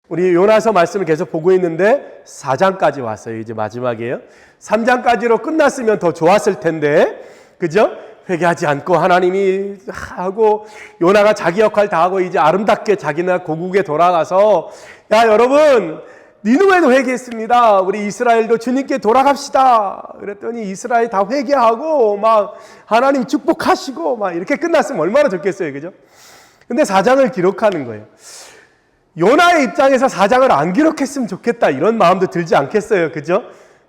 우리 요나서 말씀을 계속 보고 있는데 4장까지 왔어요. 이제 마지막이에요. 3장까지로 끝났으면 더 좋았을 텐데, 그죠? 회개하지 않고 하나님이 하고 요나가 자기 역할 다 하고 이제 아름답게 자기네 고국에 돌아가서, 야 여러분 니느웨도 회개했습니다. 우리 이스라엘도 주님께 돌아갑시다. 그랬더니 이스라엘 다 회개하고 막 하나님 축복하시고 막 이렇게 끝났으면 얼마나 좋겠어요, 그죠? 근데 4장을 기록하는 거예요. 요나의 입장에서 4장을 안 기록했으면 좋겠다 이런 마음도 들지 않겠어요, 그죠?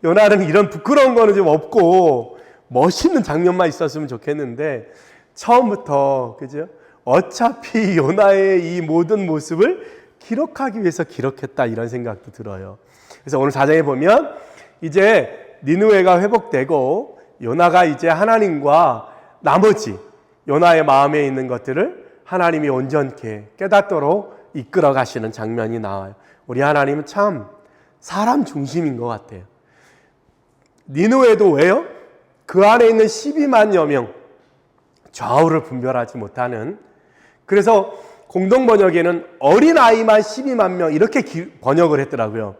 요나는 이런 부끄러운 거는 좀 없고 멋있는 장면만 있었으면 좋겠는데 처음부터, 그죠? 어차피 요나의 이 모든 모습을 기록하기 위해서 기록했다 이런 생각도 들어요. 그래서 오늘 4장에 보면 이제 니느웨가 회복되고 요나가 이제 하나님과 나머지 요나의 마음에 있는 것들을 하나님이 온전케 깨닫도록 이끌어 가시는 장면이 나와요. 우리 하나님은 참 사람 중심인 것 같아요. 니느웨도 왜요? 그 안에 있는 12만여 명, 좌우를 분별하지 못하는, 그래서 공동번역에는 어린아이만 12만 명 이렇게 번역을 했더라고요.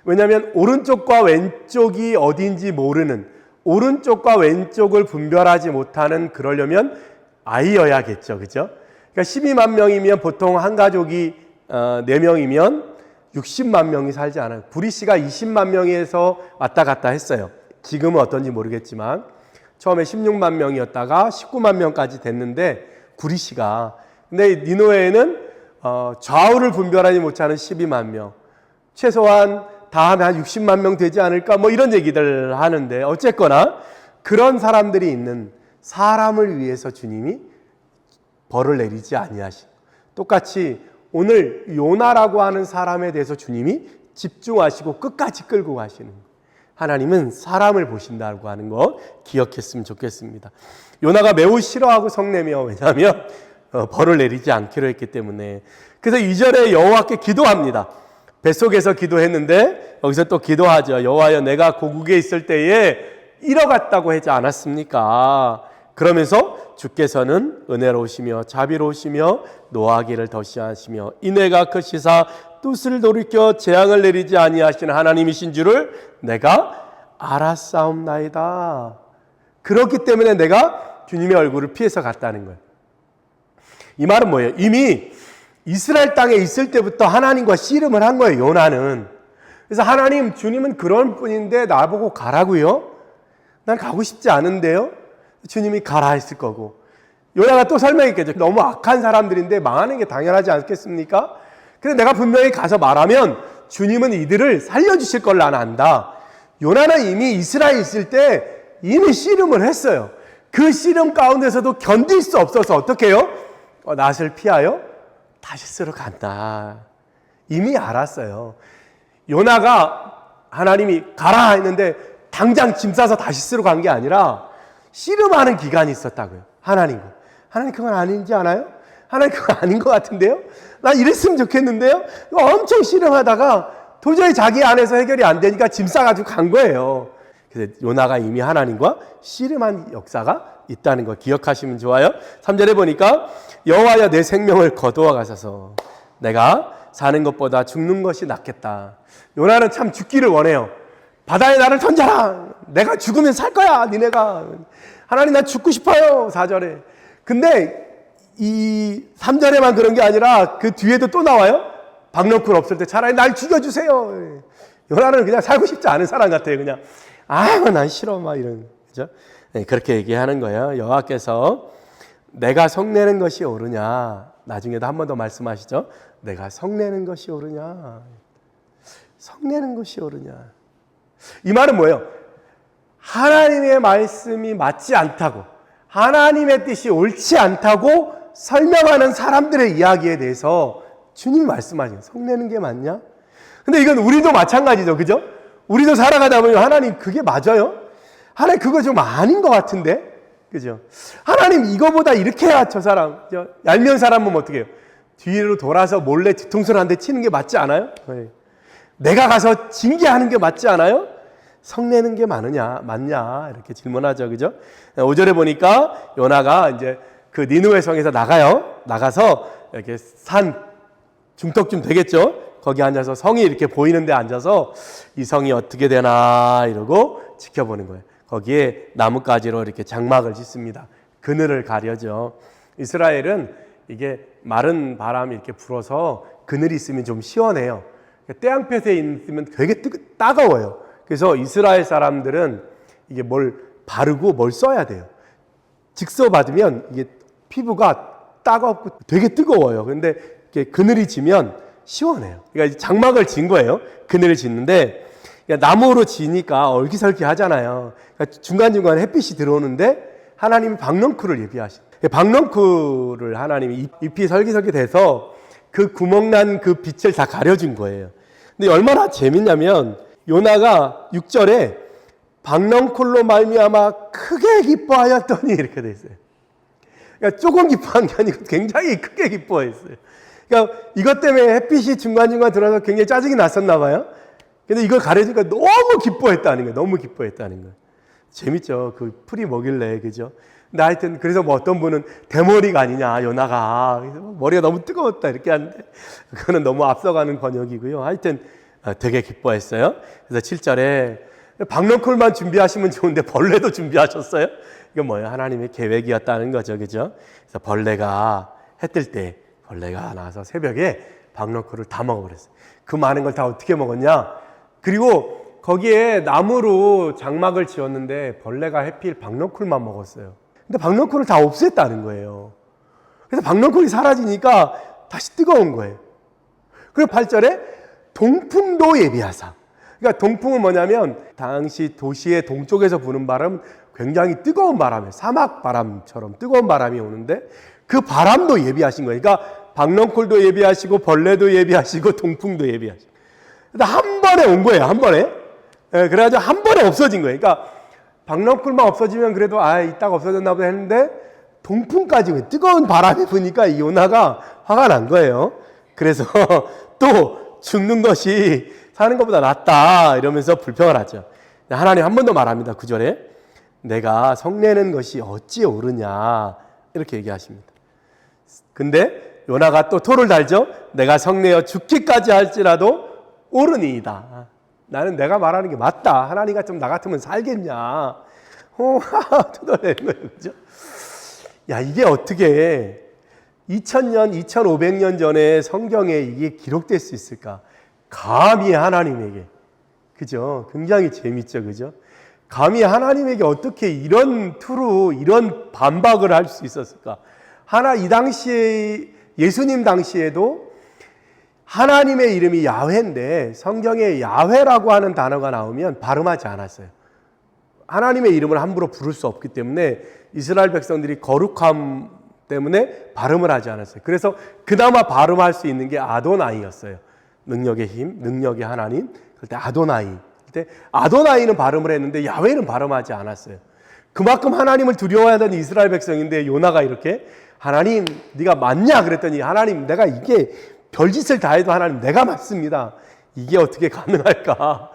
왜냐하면 오른쪽과 왼쪽이 어딘지 모르는, 오른쪽과 왼쪽을 분별하지 못하는, 그러려면 아이여야겠죠, 그죠? 그러니까 12만 명이면 보통 한 가족이 4명이면 60만 명이 살지 않아요. 구리시가 20만 명에서 왔다 갔다 했어요. 지금은 어떤지 모르겠지만 처음에 16만 명이었다가 19만 명까지 됐는데 구리시가, 근데 니느웨에는 좌우를 분별하지 못하는 12만 명, 최소한 다 하면 한 60만 명 되지 않을까 뭐 이런 얘기들 하는데, 어쨌거나 그런 사람들이 있는, 사람을 위해서 주님이 벌을 내리지 아니하신, 똑같이 오늘 요나라고 하는 사람에 대해서 주님이 집중하시고 끝까지 끌고 가시는, 하나님은 사람을 보신다고 하는 거 기억했으면 좋겠습니다. 요나가 매우 싫어하고 성내며, 왜냐하면 벌을 내리지 않기로 했기 때문에. 그래서 2절에 여호와께 기도합니다. 뱃속에서 기도했는데 여기서 또 기도하죠. 여호와여, 내가 고국에 있을 때에 잃어갔다고 하지 않았습니까? 그러면서 주께서는 은혜로우시며 자비로우시며 노하기를 더시하시며 인애가 크시사 뜻을 돌이켜 재앙을 내리지 아니하시는 하나님이신 줄을 내가 알았사옵나이다. 그렇기 때문에 내가 주님의 얼굴을 피해서 갔다는 거예요. 이 말은 뭐예요? 이미 이스라엘 땅에 있을 때부터 하나님과 씨름을 한 거예요, 요나는. 그래서 하나님, 주님은 그런 분인데 나보고 가라고요? 난 가고 싶지 않은데요? 주님이 가라 했을 거고, 요나가 또 설명했겠죠. 너무 악한 사람들인데 망하는 게 당연하지 않겠습니까? 근데 내가 분명히 가서 말하면 주님은 이들을 살려주실 걸 난 안다. 요나는 이미 이스라엘에 있을 때 이미 씨름을 했어요. 그 씨름 가운데서도 견딜 수 없어서 어떻게 해요? 낯을 피하여 다시스로 간다. 이미 알았어요. 요나가 하나님이 가라 했는데 당장 짐 싸서 다시스로 간 게 아니라 씨름하는 기간이 있었다고요. 하나님과. 하나님, 그건 아닌지 않아요? 하나님, 그건 아닌 것 같은데요? 난 이랬으면 좋겠는데요? 엄청 씨름하다가 도저히 자기 안에서 해결이 안 되니까 짐 싸가지고 간 거예요. 그래서 요나가 이미 하나님과 씨름한 역사가 있다는 거 기억하시면 좋아요. 3절에 보니까 여호와여, 내 생명을 거두어 가소서. 내가 사는 것보다 죽는 것이 낫겠다. 요나는 참 죽기를 원해요. 바다에 나를 던져라. 내가 죽으면 살 거야, 니네가. 하나님, 나 죽고 싶어요. 4절에. 근데 이 3절에만 그런 게 아니라 그 뒤에도 또 나와요. 박너쿨 없을 때 차라리 날 죽여주세요. 요나는 그냥 살고 싶지 않은 사람 같아요. 그냥 난 싫어 막 이런, 그죠? 네, 그렇게 얘기하는 거예요. 여호와께서 내가 성내는 것이 옳으냐, 나중에도 한 번 더 말씀하시죠. 내가 성내는 것이 옳으냐, 성내는 것이 옳으냐. 이 말은 뭐예요? 하나님의 말씀이 맞지 않다고, 하나님의 뜻이 옳지 않다고 설명하는 사람들의 이야기에 대해서 주님이 말씀하시는, 성내는 게 맞냐? 근데 이건 우리도 마찬가지죠, 그죠? 우리도 살아가다 보면 하나님, 그게 맞아요? 하나님, 그거 좀 아닌 것 같은데? 그죠? 하나님, 이거보다 이렇게 해야 저 사람, 얄미운 사람 보면 어떻게 해요? 뒤로 돌아서 몰래 뒤통수를 한 대 치는 게 맞지 않아요? 네. 내가 가서 징계하는 게 맞지 않아요? 성내는 게 맞냐? 이렇게 질문하죠, 그죠? 5절에 보니까 요나가 이제 그 니느웨 성에서 나가요. 나가서 이렇게 산 중턱쯤 되겠죠? 거기 앉아서 성이 이렇게 보이는데 앉아서 이 성이 어떻게 되나 이러고 지켜보는 거예요. 거기에 나뭇가지로 이렇게 장막을 짓습니다. 그늘을 가려죠. 이스라엘은 이게 마른 바람이 이렇게 불어서 그늘이 있으면 좀 시원해요. 태양볕에 있으면 되게 따가워요. 그래서 이스라엘 사람들은 이게 뭘 바르고 뭘 써야 돼요. 직서 받으면 이게 피부가 따갑고 되게 뜨거워요. 근데 이렇게 그늘이 지면 시원해요. 그러니까 장막을 진 거예요. 그늘을 짓는데 나무로 지니까 얼기설기 하잖아요. 그러니까 중간중간 햇빛이 들어오는데 하나님이 박넝쿨을 예비하신. 박넝쿨을 하나님이 잎이 설기설기 돼서 그 구멍난 그 빛을 다 가려준 거예요. 근데 얼마나 재밌냐면 요나가 6절에 박넝쿨로 말미암아 크게 기뻐하였더니 이렇게 돼 있어요. 그러니까 조금 기뻐한 게 아니고 굉장히 크게 기뻐했어요. 그러니까 이것 때문에 햇빛이 중간중간 들어서 굉장히 짜증이 났었나 봐요. 근데 이걸 가려주니까 너무 기뻐했다는 거예요. 너무 기뻐했다는 거예요. 재밌죠. 그 풀이 뭐길래, 그죠? 근데 하여튼 그래서 뭐 어떤 분은 대머리가 아니냐, 요나가. 머리가 너무 뜨거웠다 이렇게 하는데 그거는 너무 앞서가는 번역이고요. 하여튼 되게 기뻐했어요. 그래서 7절에 박넝쿨만 준비하시면 좋은데 벌레도 준비하셨어요? 이건 뭐예요? 하나님의 계획이었다는 거죠. 그죠? 그래서 벌레가 해 뜰 때 벌레가 나와서 새벽에 박넝쿨을 다 먹어버렸어요. 그 많은 걸 다 어떻게 먹었냐? 그리고 거기에 나무로 장막을 지었는데 벌레가 해필 박넝쿨만 먹었어요. 근데 박넝쿨을 다 없앴다는 거예요. 그래서 박넝쿨이 사라지니까 다시 뜨거운 거예요. 그리고 8절에 동풍도 예비하사. 그러니까 동풍은 뭐냐면 당시 도시의 동쪽에서 부는 바람, 굉장히 뜨거운 바람이에요. 사막 바람처럼 뜨거운 바람이 오는데 그 바람도 예비하신 거예요. 그러니까 박넝쿨도 예비하시고 벌레도 예비하시고 동풍도 예비하시고. 한 번에 온 거예요. 한 번에. 그래가지고 한 번에 없어진 거예요. 그러니까 박넝쿨만 없어지면 그래도 이따가 없어졌나 보다 했는데 동풍까지 뜨거운 바람이 부니까 요나가 화가 난 거예요. 그래서 또 죽는 것이 사는 것보다 낫다 이러면서 불평을 하죠. 하나님 한 번 더 말합니다. 9절에 내가 성내는 것이 어찌 옳으냐 이렇게 얘기하십니다. 근데 요나가 또 토를 달죠. 내가 성내어 죽기까지 할지라도 옳으니이다. 나는 내가 말하는 게 맞다. 하나님과 좀 나 같으면 살겠냐. 토달내는 거예요. 그죠? 야, 이게 어떻게 2000년, 2500년 전에 성경에 이게 기록될 수 있을까? 감히 하나님에게. 그죠? 굉장히 재밌죠. 그죠? 감히 하나님에게 어떻게 이런 투로, 이런 반박을 할 수 있었을까? 이 당시에, 예수님 당시에도 하나님의 이름이 야훼인데 성경에 야훼라고 하는 단어가 나오면 발음하지 않았어요. 하나님의 이름을 함부로 부를 수 없기 때문에 이스라엘 백성들이 거룩함 때문에 발음을 하지 않았어요. 그래서 그나마 발음할 수 있는 게 아도나이였어요. 능력의 힘, 능력의 하나님. 그때 아도나이. 그때 아도나이는 발음을 했는데 야훼는 발음하지 않았어요. 그만큼 하나님을 두려워하던 이스라엘 백성인데 요나가 이렇게 하나님 네가 맞냐 그랬더니 하나님 내가 이게 별짓을 다 해도 하나님 내가 맞습니다. 이게 어떻게 가능할까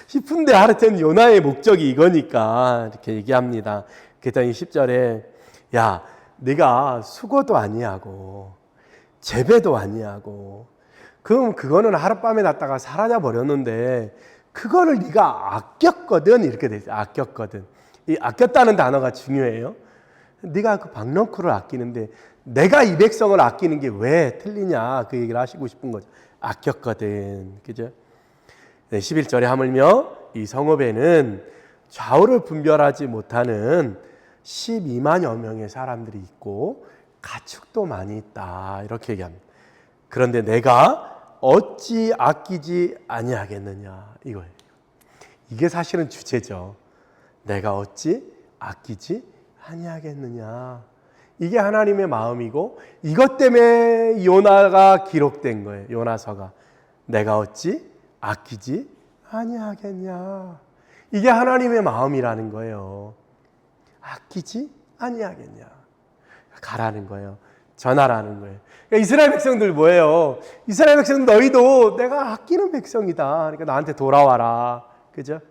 싶은데 하여튼 요나의 목적이 이거니까 이렇게 얘기합니다. 그랬더니 10절에 야 네가 수고도 아니하고 재배도 아니하고 그럼 그거는 하룻밤에 났다가 사라져 버렸는데 그거를 네가 아꼈거든 이렇게 돼 있어요. 아꼈거든. 이 아꼈다는 단어가 중요해요. 네가 그 박넝쿨을 아끼는데 내가 이 백성을 아끼는 게 왜 틀리냐 그 얘기를 하시고 싶은 거죠. 아꼈거든. 그죠? 네, 11절에 하물며 이 성읍에는 좌우를 분별하지 못하는 12만여 명의 사람들이 있고 가축도 많이 있다 이렇게 얘기합니다. 그런데 내가 어찌 아끼지 아니하겠느냐 이거예요. 이게 사실은 주제죠. 내가 어찌 아끼지 아니하겠느냐. 이게 하나님의 마음이고 이것 때문에 요나가 기록된 거예요. 요나서가. 내가 어찌 아끼지 아니하겠냐. 이게 하나님의 마음이라는 거예요. 아끼지 아니하겠냐. 가라는 거예요. 전하라는 거예요. 그러니까 이스라엘 백성들 뭐예요? 이스라엘 백성들 너희도 내가 아끼는 백성이다. 그러니까 나한테 돌아와라. 그죠?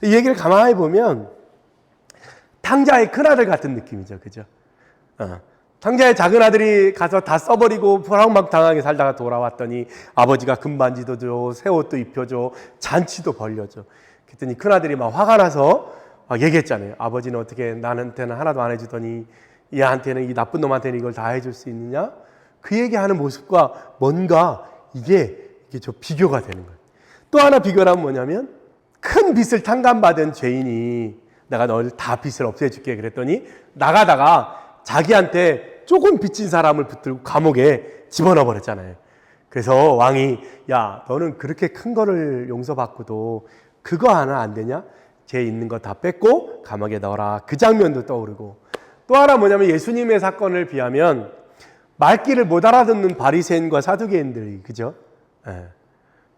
이 얘기를 가만히 보면 탕자의 큰아들 같은 느낌이죠. 그죠? 장자의 작은 아들이 가서 다 써버리고 불황망당하게 살다가 돌아왔더니 아버지가 금반지도 줘, 새 옷도 입혀줘, 잔치도 벌려줘. 그랬더니 큰아들이 막 화가 나서 막 얘기했잖아요. 아버지는 어떻게 나한테는 하나도 안 해주더니 얘한테는, 이 나쁜 놈한테는 이걸 다 해줄 수 있느냐? 그 얘기하는 모습과 뭔가 이게 저 비교가 되는 거예요. 또 하나 비교란 뭐냐면, 큰 빚을 탕감받은 죄인이 내가 널 다 빚을 없애줄게 그랬더니 나가다가 자기한테 조금 빚진 사람을 붙들고 감옥에 집어넣어 버렸잖아요. 그래서 왕이, 야, 너는 그렇게 큰 거를 용서받고도 그거 하나 안 되냐? 죄 있는 거 다 뺏고 감옥에 넣어라. 그 장면도 떠오르고, 또 하나 뭐냐면 예수님의 사건을 비하면 말귀를 못 알아듣는 바리새인과 사두개인들이, 그죠?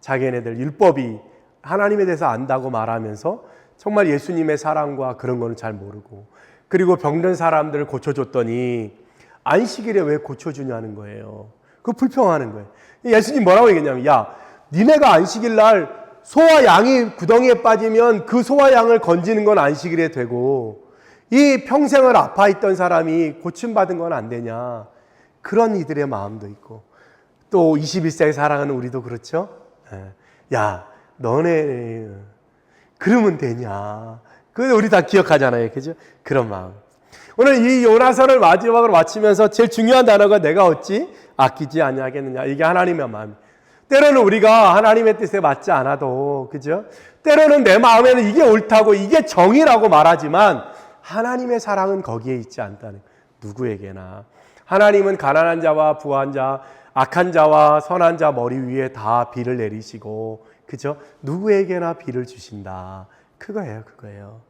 자기네들 율법이 하나님에 대해서 안다고 말하면서 정말 예수님의 사랑과 그런 거는 잘 모르고, 그리고 병든 사람들을 고쳐줬더니 안식일에 왜 고쳐주냐는 거예요. 그거 불평하는 거예요. 예수님 뭐라고 얘기했냐면, 야, 니네가 안식일 날 소와 양이 구덩이에 빠지면 그 소와 양을 건지는 건 안식일에 되고, 이 평생을 아파했던 사람이 고침받은 건 안 되냐. 그런 이들의 마음도 있고, 또 21세기 살아가는 우리도 그렇죠. 야, 너네 그러면 되냐. 그거 우리 다 기억하잖아요. 그죠? 그런 마음. 오늘 이 요나서를 마지막으로 마치면서 제일 중요한 단어가 내가 어찌 아끼지 아니하겠느냐. 이게 하나님의 마음. 때로는 우리가 하나님의 뜻에 맞지 않아도, 그죠? 때로는 내 마음에는 이게 옳다고 이게 정의라고 말하지만 하나님의 사랑은 거기에 있지 않다는, 누구에게나. 하나님은 가난한 자와 부한 자, 악한 자와 선한 자 머리 위에 다 비를 내리시고, 그죠? 누구에게나 비를 주신다. 그거예요.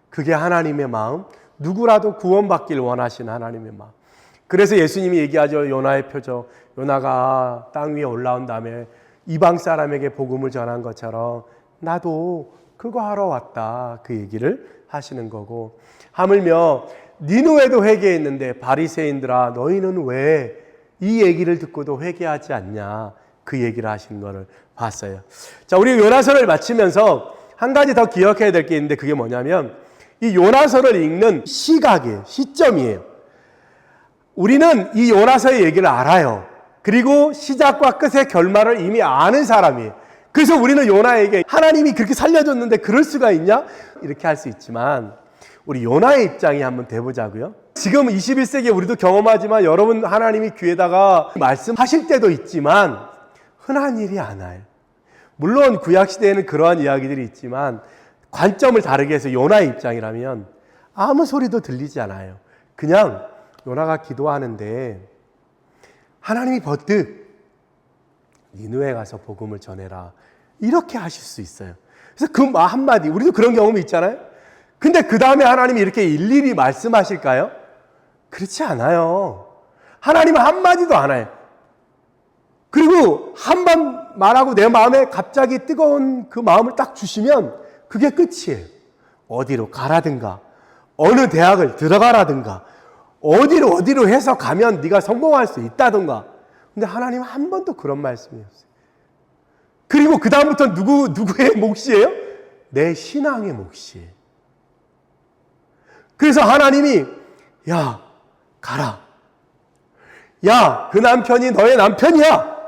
그게 하나님의 마음, 누구라도 구원받길 원하시는 하나님의 마음. 그래서 예수님이 얘기하죠. 요나의 표적. 요나가 땅 위에 올라온 다음에 이방 사람에게 복음을 전한 것처럼 나도 그거 하러 왔다. 그 얘기를 하시는 거고, 하물며 니느웨도 회개했는데 바리새인들아 너희는 왜 이 얘기를 듣고도 회개하지 않냐. 그 얘기를 하시는 거를 봤어요. 자, 우리 요나서를 마치면서 한 가지 더 기억해야 될 게 있는데, 그게 뭐냐면 이 요나서를 읽는 시각이에요. 시점이에요. 우리는 이 요나서의 얘기를 알아요. 그리고 시작과 끝의 결말을 이미 아는 사람이에요. 그래서 우리는 요나에게 하나님이 그렇게 살려줬는데 그럴 수가 있냐? 이렇게 할 수 있지만, 우리 요나의 입장이 한번 돼보자고요. 지금 21세기에 우리도 경험하지만 여러분 하나님이 귀에다가 말씀하실 때도 있지만 흔한 일이 않아요. 물론 구약시대에는 그러한 이야기들이 있지만 관점을 다르게 해서 요나의 입장이라면 아무 소리도 들리지 않아요. 그냥 요나가 기도하는데 하나님이 버뜩 니느웨 가서 복음을 전해라 이렇게 하실 수 있어요. 그래서 그 한마디, 우리도 그런 경험이 있잖아요. 근데 그 다음에 하나님이 이렇게 일일이 말씀하실까요? 그렇지 않아요. 하나님은 한마디도 안 해요. 그리고 한 번 말하고 내 마음에 갑자기 뜨거운 그 마음을 딱 주시면 그게 끝이에요. 어디로 가라든가, 어느 대학을 들어가라든가, 어디로 해서 가면 네가 성공할 수 있다든가. 근데 하나님은 한 번도 그런 말씀이 없어요. 그리고 그 다음부터 누구의 몫이에요? 내 신앙의 몫이에요. 그래서 하나님이, 야, 가라. 야, 그 남편이 너의 남편이야.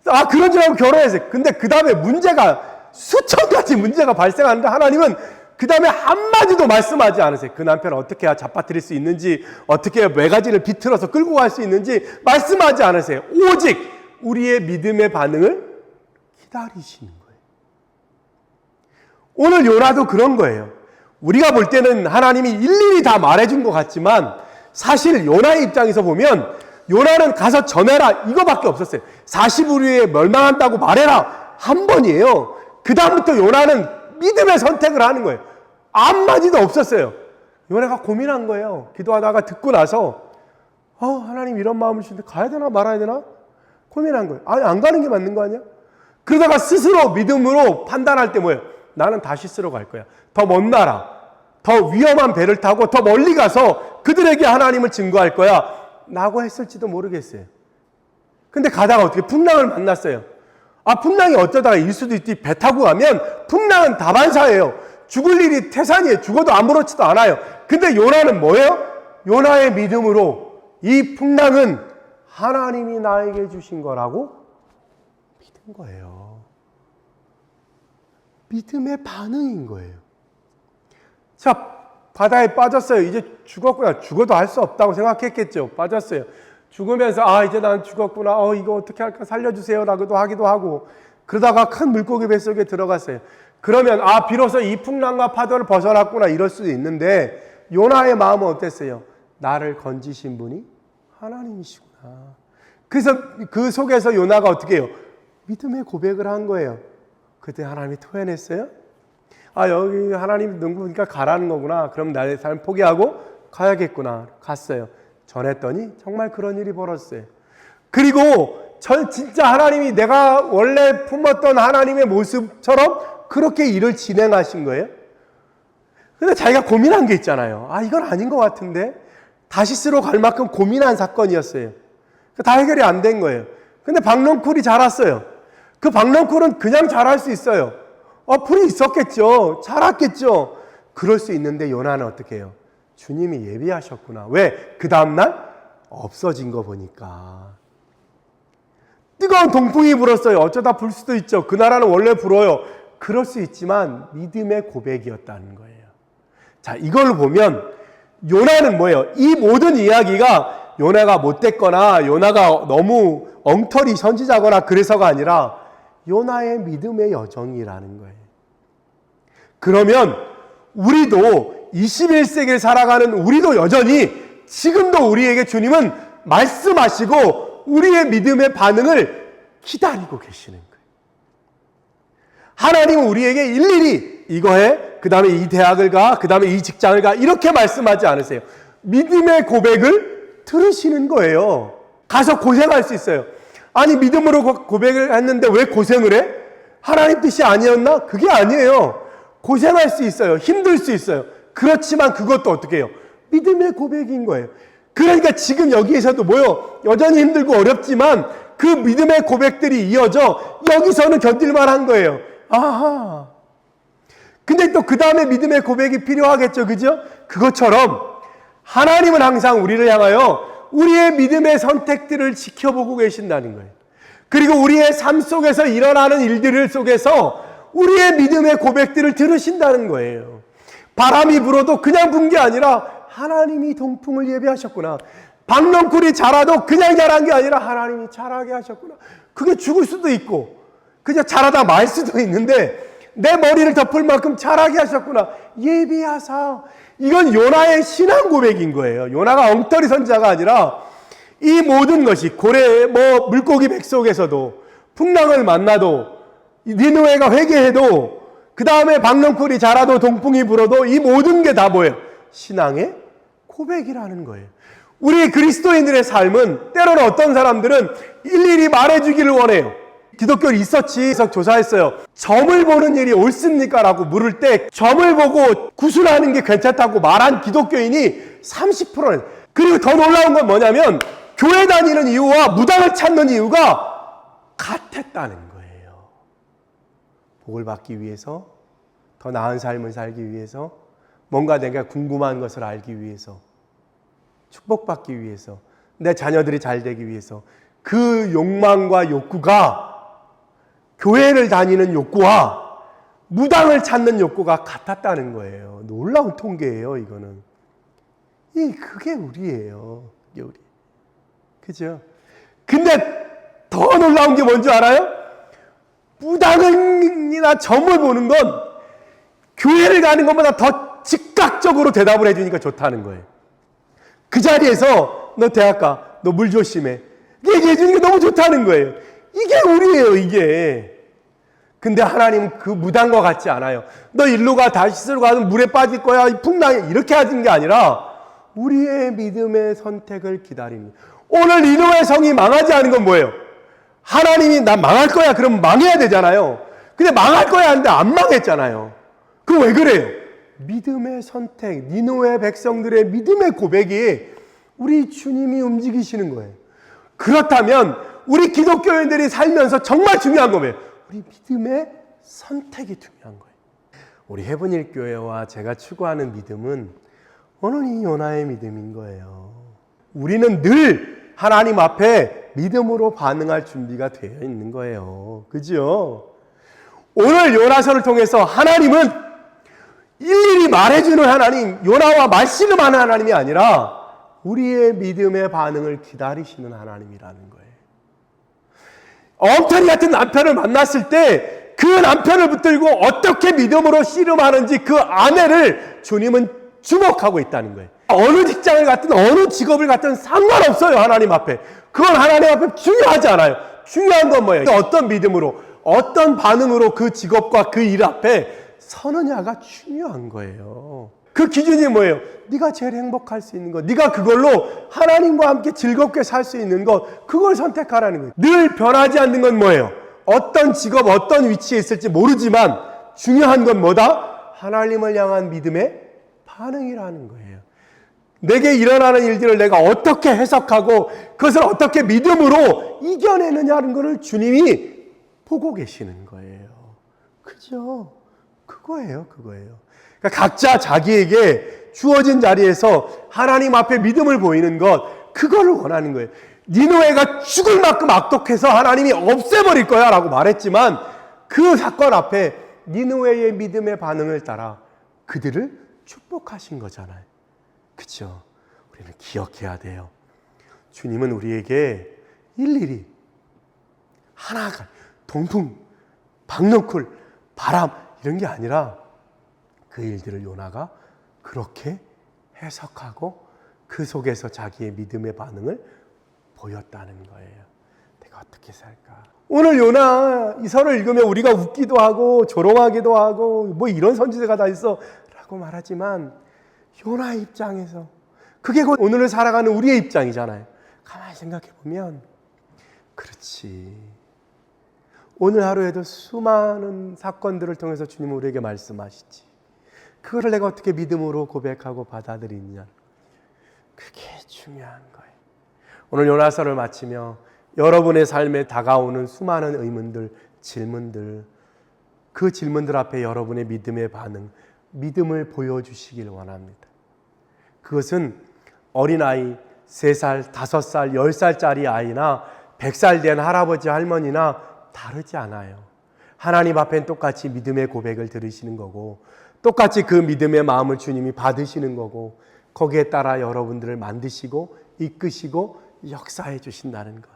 아, 그런 줄 알고 결혼했어요. 근데 그 다음에 문제가, 수천 가지 문제가 발생하는데 하나님은 그 다음에 한마디도 말씀하지 않으세요. 그 남편을 어떻게 잡아뜨릴 수 있는지, 어떻게 매가지를 비틀어서 끌고 갈 수 있는지 말씀하지 않으세요. 오직 우리의 믿음의 반응을 기다리시는 거예요. 오늘 요나도 그런 거예요. 우리가 볼 때는 하나님이 일일이 다 말해준 것 같지만 사실 요나의 입장에서 보면 요나는 가서 전해라 이거밖에 없었어요. 40일 후에 멸망한다고 말해라 한 번이에요. 그 다음부터 요나는 믿음의 선택을 하는 거예요. 한마디도 없었어요. 요나가 고민한 거예요. 기도하다가 듣고 나서 하나님 이런 마음을 주는데 가야 되나 말아야 되나 고민한 거예요. 아니 안 가는 게 맞는 거 아니야? 그러다가 스스로 믿음으로 판단할 때 뭐예요? 나는 다시스로 갈 거야. 더 먼 나라, 더 위험한 배를 타고 더 멀리 가서 그들에게 하나님을 증거할 거야 라고 했을지도 모르겠어요. 근데 가다가 어떻게 풍랑을 만났어요. 풍랑이 어쩌다가 일 수도 있지. 배 타고 가면 풍랑은 다반사예요. 죽을 일이 태산이에요. 죽어도 아무렇지도 않아요. 근데 요나는 뭐예요? 요나의 믿음으로 이 풍랑은 하나님이 나에게 주신 거라고 믿은 거예요. 믿음의 반응인 거예요. 자, 바다에 빠졌어요. 이제 죽었구나. 죽어도 할 수 없다고 생각했겠죠. 빠졌어요. 죽으면서 이제 난 죽었구나. 이거 어떻게 할까 살려주세요 라고도 하기도 하고, 그러다가 큰 물고기 뱃속에 들어갔어요. 그러면 비로소 이 풍랑과 파도를 벗어났구나 이럴 수도 있는데, 요나의 마음은 어땠어요? 나를 건지신 분이 하나님이시구나. 그래서 그 속에서 요나가 어떻게 해요? 믿음의 고백을 한 거예요. 그때 하나님이 토해냈어요. 여기 하나님 누구니까 가라는 거구나. 그럼 나의 삶 포기하고 가야겠구나. 갔어요. 전했더니 정말 그런 일이 벌어졌어요. 그리고 진짜 하나님이 내가 원래 품었던 하나님의 모습처럼 그렇게 일을 진행하신 거예요. 근데 자기가 고민한 게 있잖아요. 이건 아닌 것 같은데. 다시스로 갈 만큼 고민한 사건이었어요. 다 해결이 안 된 거예요. 근데 박넝쿨이 자랐어요. 그 박넝쿨은 그냥 자랄 수 있어요. 풀이 있었겠죠. 자랐겠죠. 그럴 수 있는데 요나는 어떻게 해요? 주님이 예비하셨구나. 왜? 그 다음날 없어진 거 보니까. 뜨거운 동풍이 불었어요. 어쩌다 불 수도 있죠. 그 나라는 원래 불어요. 그럴 수 있지만 믿음의 고백이었다는 거예요. 자, 이걸 보면 요나는 뭐예요? 이 모든 이야기가 요나가 못됐거나 요나가 너무 엉터리 선지자거나 그래서가 아니라 요나의 믿음의 여정이라는 거예요. 그러면 우리도 21세기를 살아가는 우리도 여전히 지금도 우리에게 주님은 말씀하시고 우리의 믿음의 반응을 기다리고 계시는 거예요. 하나님은 우리에게 일일이 이거 해, 그 다음에 이 대학을 가, 그 다음에 이 직장을 가 이렇게 말씀하지 않으세요. 믿음의 고백을 들으시는 거예요. 가서 고생할 수 있어요. 믿음으로 고백을 했는데 왜 고생을 해? 하나님 뜻이 아니었나? 그게 아니에요. 고생할 수 있어요. 힘들 수 있어요. 그렇지만 그것도 어떻게 해요? 믿음의 고백인 거예요. 그러니까 지금 여기에서도 뭐요? 여전히 힘들고 어렵지만 그 믿음의 고백들이 이어져 여기서는 견딜만한 거예요. 아하. 근데 또 그 다음에 믿음의 고백이 필요하겠죠. 그죠? 그것처럼 하나님은 항상 우리를 향하여 우리의 믿음의 선택들을 지켜보고 계신다는 거예요. 그리고 우리의 삶 속에서 일어나는 일들 속에서 우리의 믿음의 고백들을 들으신다는 거예요. 바람이 불어도 그냥 분 게 아니라 하나님이 동풍을 예비하셨구나. 박넝쿨이 자라도 그냥 자란 게 아니라 하나님이 자라게 하셨구나. 그게 죽을 수도 있고 그냥 자라다 말 수도 있는데 내 머리를 덮을 만큼 자라게 하셨구나. 예비하사. 이건 요나의 신앙 고백인 거예요. 요나가 엉터리 선지자가 아니라 이 모든 것이 고래 물고기 백 속에서도 풍랑을 만나도 니느웨가 회개해도 그 다음에 박넝쿨이 자라도 동풍이 불어도 이 모든 게 다 뭐예요? 신앙의 고백이라는 거예요. 우리 그리스도인들의 삶은 때로는 어떤 사람들은 일일이 말해주기를 원해요. 기독교를 있었지에서 조사했어요. 점을 보는 일이 옳습니까? 라고 물을 때 점을 보고 구술하는 게 괜찮다고 말한 기독교인이 30%는. 그리고 더 놀라운 건 뭐냐면 교회 다니는 이유와 무당을 찾는 이유가 같았다는 거예요. 복을 받기 위해서, 더 나은 삶을 살기 위해서, 뭔가 내가 궁금한 것을 알기 위해서, 축복받기 위해서, 내 자녀들이 잘 되기 위해서. 그 욕망과 욕구가 교회를 다니는 욕구와 무당을 찾는 욕구가 같았다는 거예요. 놀라운 통계예요, 이거는. 그게 우리예요. 그게 우리. 그죠? 근데 더 놀라운 게 뭔지 알아요? 무당이나 점을 보는 건 교회를 가는 것보다 더 즉각적으로 대답을 해주니까 좋다는 거예요. 그 자리에서 너 대학 가, 너 물 조심해. 얘기해 주는 게 너무 좋다는 거예요. 이게 우리예요, 이게. 근데 하나님은 그 무당과 같지 않아요. 너 일로 가, 다시스로 가면 물에 빠질 거야, 풍랑이 이렇게 하는 게 아니라 우리의 믿음의 선택을 기다립니다. 오늘 니느웨 성이 망하지 않은 건 뭐예요? 하나님이 나 망할 거야 그러면 망해야 되잖아요. 근데 망할 거야 하는데 안 망했잖아요. 그럼 왜 그래요? 믿음의 선택, 니느웨 백성들의 믿음의 고백이 우리 주님이 움직이시는 거예요. 그렇다면 우리 기독교인들이 살면서 정말 중요한 거예요. 우리 믿음의 선택이 중요한 거예요. 우리 해븐힐 교회와 제가 추구하는 믿음은 오늘 이 요나의 믿음인 거예요. 우리는 늘 하나님 앞에 믿음으로 반응할 준비가 되어 있는 거예요. 그죠? 오늘 요나서를 통해서 하나님은 일일이 말해주는 하나님, 요나와 말씨름하는 하나님이 아니라 우리의 믿음의 반응을 기다리시는 하나님이라는 거예요. 엉터리 같은 남편을 만났을 때 그 남편을 붙들고 어떻게 믿음으로 씨름하는지 그 아내를 주님은 주목하고 있다는 거예요. 어느 직장을 갖든 어느 직업을 갖든 상관없어요. 하나님 앞에. 그건 하나님 앞에 중요하지 않아요. 중요한 건 뭐예요? 어떤 믿음으로, 어떤 반응으로 그 직업과 그 일 앞에 서느냐가 중요한 거예요. 그 기준이 뭐예요? 네가 제일 행복할 수 있는 것, 네가 그걸로 하나님과 함께 즐겁게 살 수 있는 것, 그걸 선택하라는 거예요. 늘 변하지 않는 건 뭐예요? 어떤 직업, 어떤 위치에 있을지 모르지만 중요한 건 뭐다? 하나님을 향한 믿음의 반응이라는 거예요. 내게 일어나는 일들을 내가 어떻게 해석하고 그것을 어떻게 믿음으로 이겨내느냐는 것을 주님이 보고 계시는 거예요. 그죠? 그거예요. 그러니까 각자 자기에게 주어진 자리에서 하나님 앞에 믿음을 보이는 것, 그거를 원하는 거예요. 니느웨가 죽을 만큼 악독해서 하나님이 없애버릴 거야 라고 말했지만 그 사건 앞에 니느웨의 믿음의 반응을 따라 그들을 축복하신 거잖아요. 그렇죠? 우리는 기억해야 돼요. 주님은 우리에게 일일이 하나가 동풍, 박너쿨, 바람 이런 게 아니라 그 일들을 요나가 그렇게 해석하고 그 속에서 자기의 믿음의 반응을 보였다는 거예요. 내가 어떻게 살까? 오늘 요나 이서를 읽으면 우리가 웃기도 하고 조롱하기도 하고 뭐 이런 선지자가 다 있어 라고 말하지만 요나 입장에서 그게 곧 오늘을 살아가는 우리의 입장이잖아요. 가만히 생각해 보면 그렇지. 오늘 하루에도 수많은 사건들을 통해서 주님은 우리에게 말씀하시지. 그거를 내가 어떻게 믿음으로 고백하고 받아들이느냐. 그게 중요한 거예요. 오늘 요나서를 마치며 여러분의 삶에 다가오는 수많은 의문들, 질문들, 그 질문들 앞에 여러분의 믿음의 반응, 믿음을 보여주시길 원합니다. 그것은 어린아이, 3살, 5살, 10살짜리 아이나 100살 된 할아버지, 할머니나 다르지 않아요. 하나님 앞엔 똑같이 믿음의 고백을 들으시는 거고 똑같이 그 믿음의 마음을 주님이 받으시는 거고 거기에 따라 여러분들을 만드시고 이끄시고 역사해 주신다는 것.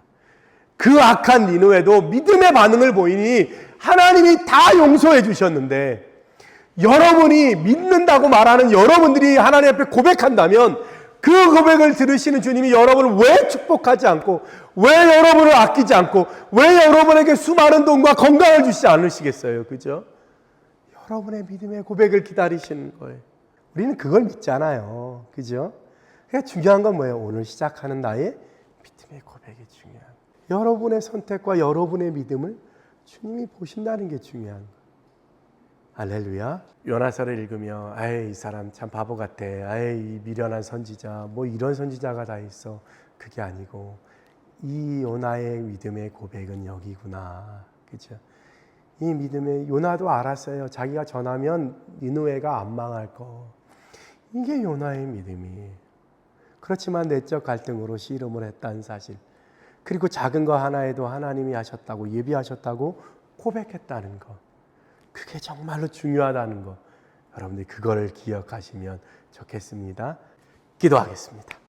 그 악한 니느웨도 믿음의 반응을 보이니 하나님이 다 용서해 주셨는데 여러분이 믿는다고 말하는 여러분들이 하나님 앞에 고백한다면 그 고백을 들으시는 주님이 여러분을 왜 축복하지 않고 왜 여러분을 아끼지 않고 왜 여러분에게 수많은 돈과 건강을 주시지 않으시겠어요? 그죠? 여러분의 믿음의 고백을 기다리시는 거예요. 우리는 그걸 믿잖아요. 그죠? 그러니까 중요한 건 뭐예요? 오늘 시작하는 나의 믿음의 고백이 중요한 거예요. 여러분의 선택과 여러분의 믿음을 주님이 보신다는 게 중요한 거예요. 할렐루야. 요나서를 읽으며 아이 이 사람 참 바보 같아. 아이 이 미련한 선지자. 뭐 이런 선지자가 다 있어. 그게 아니고 이 요나의 믿음의 고백은 여기구나. 그죠? 이 믿음의 요나도 알았어요. 자기가 전하면 니느웨가 안 망할 거. 이게 요나의 믿음이에요. 그렇지만 내적 갈등으로 씨름을 했다는 사실. 그리고 작은 거 하나에도 하나님이 하셨다고 예비하셨다고 고백했다는 것. 그게 정말로 중요하다는 것. 여러분들이 그거를 기억하시면 좋겠습니다. 기도하겠습니다.